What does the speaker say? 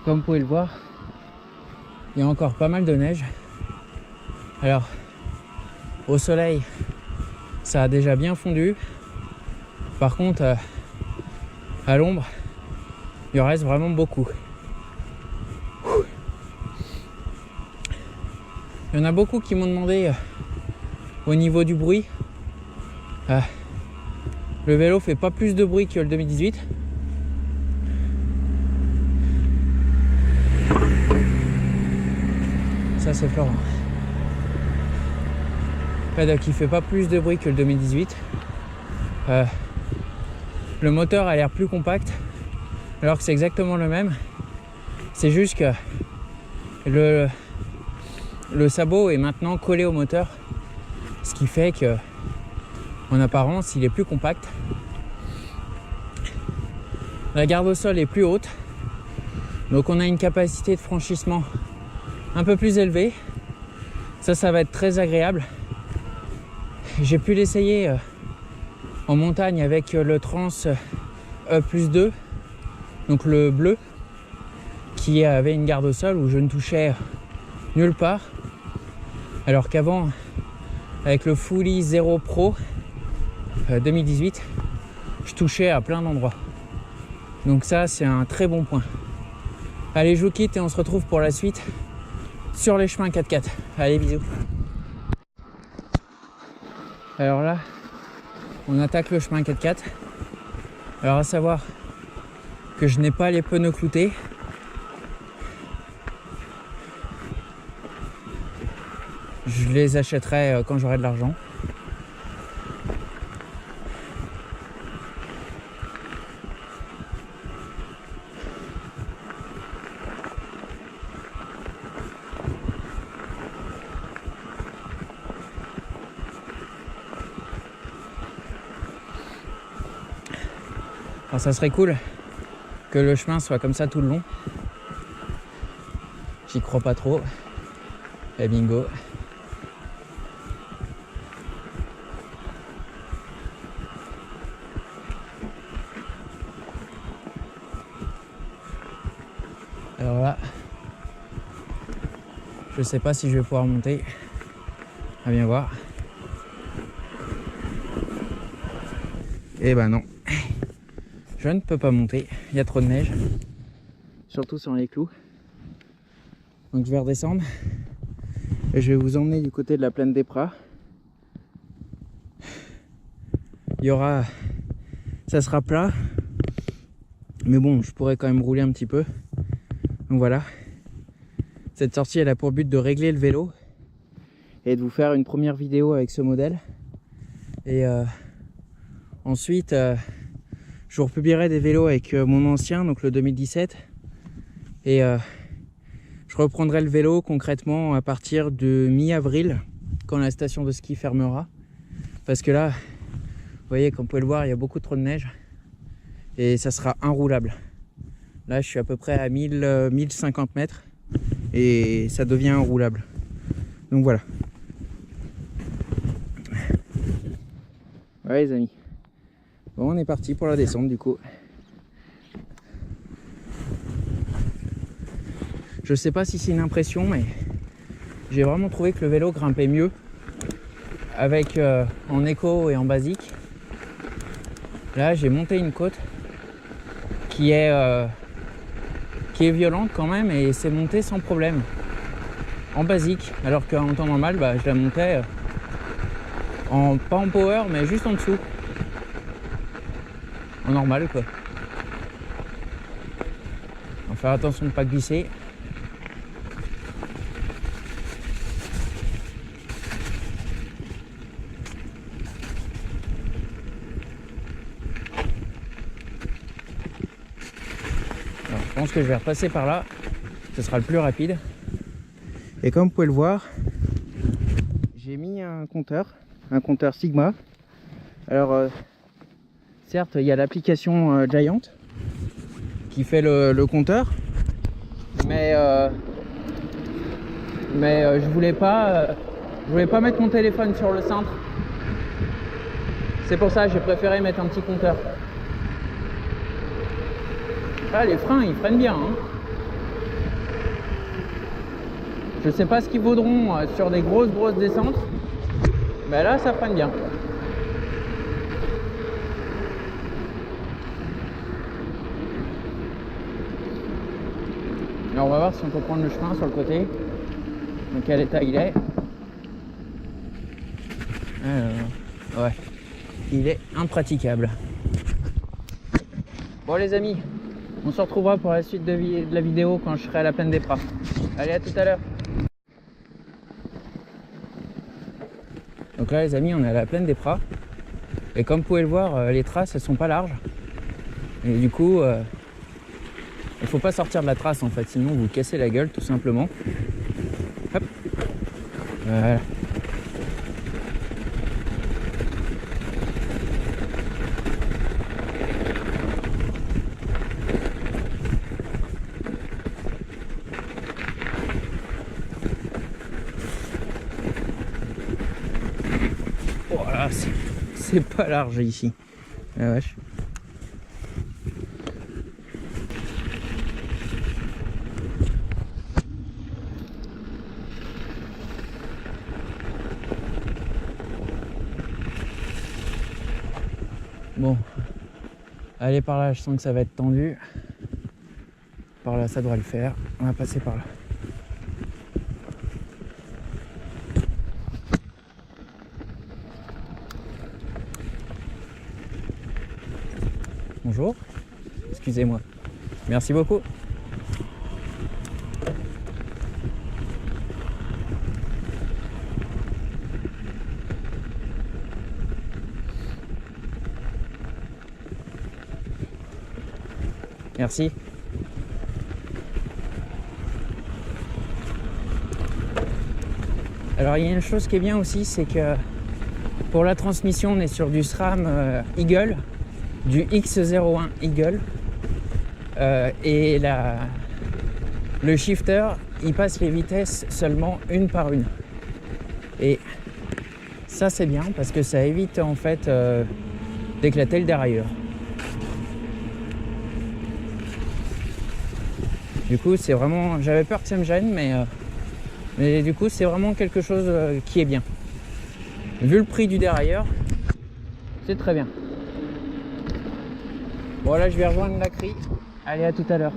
Comme vous pouvez le voir, il y a encore pas mal de neige. Alors, au soleil, ça a déjà bien fondu. Par contre, à l'ombre, il en reste vraiment beaucoup. Il y en a beaucoup qui m'ont demandé au niveau du bruit. Le vélo fait pas plus de bruit que le 2018. Ça c'est Florent. Donc il fait pas plus de bruit que le 2018. Le moteur a l'air plus compact alors que c'est exactement le même. C'est juste que le sabot est maintenant collé au moteur, ce qui fait que en apparence il est plus compact. La garde au sol est plus haute, donc on a une capacité de franchissement un peu plus élevée. Ça va être très agréable. J'ai pu l'essayer en montagne avec le Trans E+2, donc le bleu, qui avait une garde au sol où je ne touchais nulle part, alors qu'avant, avec le Fully Zero Pro 2018, je touchais à plein d'endroits. Donc ça, c'est un très bon point. Allez, je vous quitte et on se retrouve pour la suite sur les chemins 4x4. Allez, bisous. Alors là, on attaque le chemin 4x4. Alors à savoir que je n'ai pas les pneus cloutés. Je les achèterai quand j'aurai de l'argent. Alors ça serait cool que le chemin soit comme ça tout le long. J'y crois pas trop. Et bingo. Alors là, je sais pas si je vais pouvoir monter. À bien voir. Et ben non. Je ne peux pas monter, il y a trop de neige, surtout sur les clous. Donc je vais redescendre et je vais vous emmener du côté de la plaine des Prats. Ça sera plat, mais bon, je pourrais quand même rouler un petit peu. Donc voilà, cette sortie elle a pour but de régler le vélo et de vous faire une première vidéo avec ce modèle. Et ensuite, je vous republierai des vélos avec mon ancien, donc le 2017. Et je reprendrai le vélo concrètement à partir de mi-avril, quand la station de ski fermera. Parce que là, vous voyez, comme vous pouvez le voir, il y a beaucoup trop de neige. Et ça sera inroulable. Là, je suis à peu près à 1050 mètres. Et ça devient inroulable. Donc voilà. Ouais les amis. Bon, on est parti pour la descente du coup. Je sais pas si c'est une impression, mais j'ai vraiment trouvé que le vélo grimpait mieux avec en éco et en basique. Là, j'ai monté une côte qui est violente quand même et c'est monté sans problème en basique, alors qu'en temps normal, je la montais pas en power, mais juste en dessous. En normal quoi. On va faire attention de ne pas glisser. Alors, je pense que je vais repasser par là. Ce sera le plus rapide. Et comme vous pouvez le voir, j'ai mis un compteur Sigma. Alors certes, il y a l'application Giant qui fait le compteur, mais je voulais pas mettre mon téléphone sur le cintre. C'est pour ça que j'ai préféré mettre un petit compteur. Ah, les freins, ils freinent bien, hein. Je sais pas ce qu'ils vaudront sur des grosses descentes, mais là ça freine bien. Alors on va voir si on peut prendre le chemin sur le côté. Dans quel état il est. Ouais, il est impraticable. Bon les amis, on se retrouvera pour la suite de la vidéo quand je serai à la Plaine des Pras. Allez, à tout à l'heure. Donc là les amis, on est à la Plaine des Pras. Et comme vous pouvez le voir, les traces elles sont pas larges. Et du coup, il faut pas sortir de la trace en fait, sinon vous cassez la gueule tout simplement. Hop. Voilà. Voilà, c'est pas large ici. Ah vache. Bon, allez par là, je sens que ça va être tendu. Par là, ça devrait le faire. On va passer par là. Bonjour. Excusez-moi. Merci beaucoup. Merci. Alors il y a une chose qui est bien aussi, c'est que pour la transmission on est sur du SRAM Eagle, du X01 Eagle, et le shifter il passe les vitesses seulement une par une. Et ça c'est bien parce que ça évite en fait d'éclater le dérailleur. Du coup c'est vraiment, j'avais peur que ça me gêne, mais du coup c'est vraiment quelque chose qui est bien. Vu le prix du dérailleur, c'est très bien. Bon là je vais rejoindre la CRI. Allez, à tout à l'heure.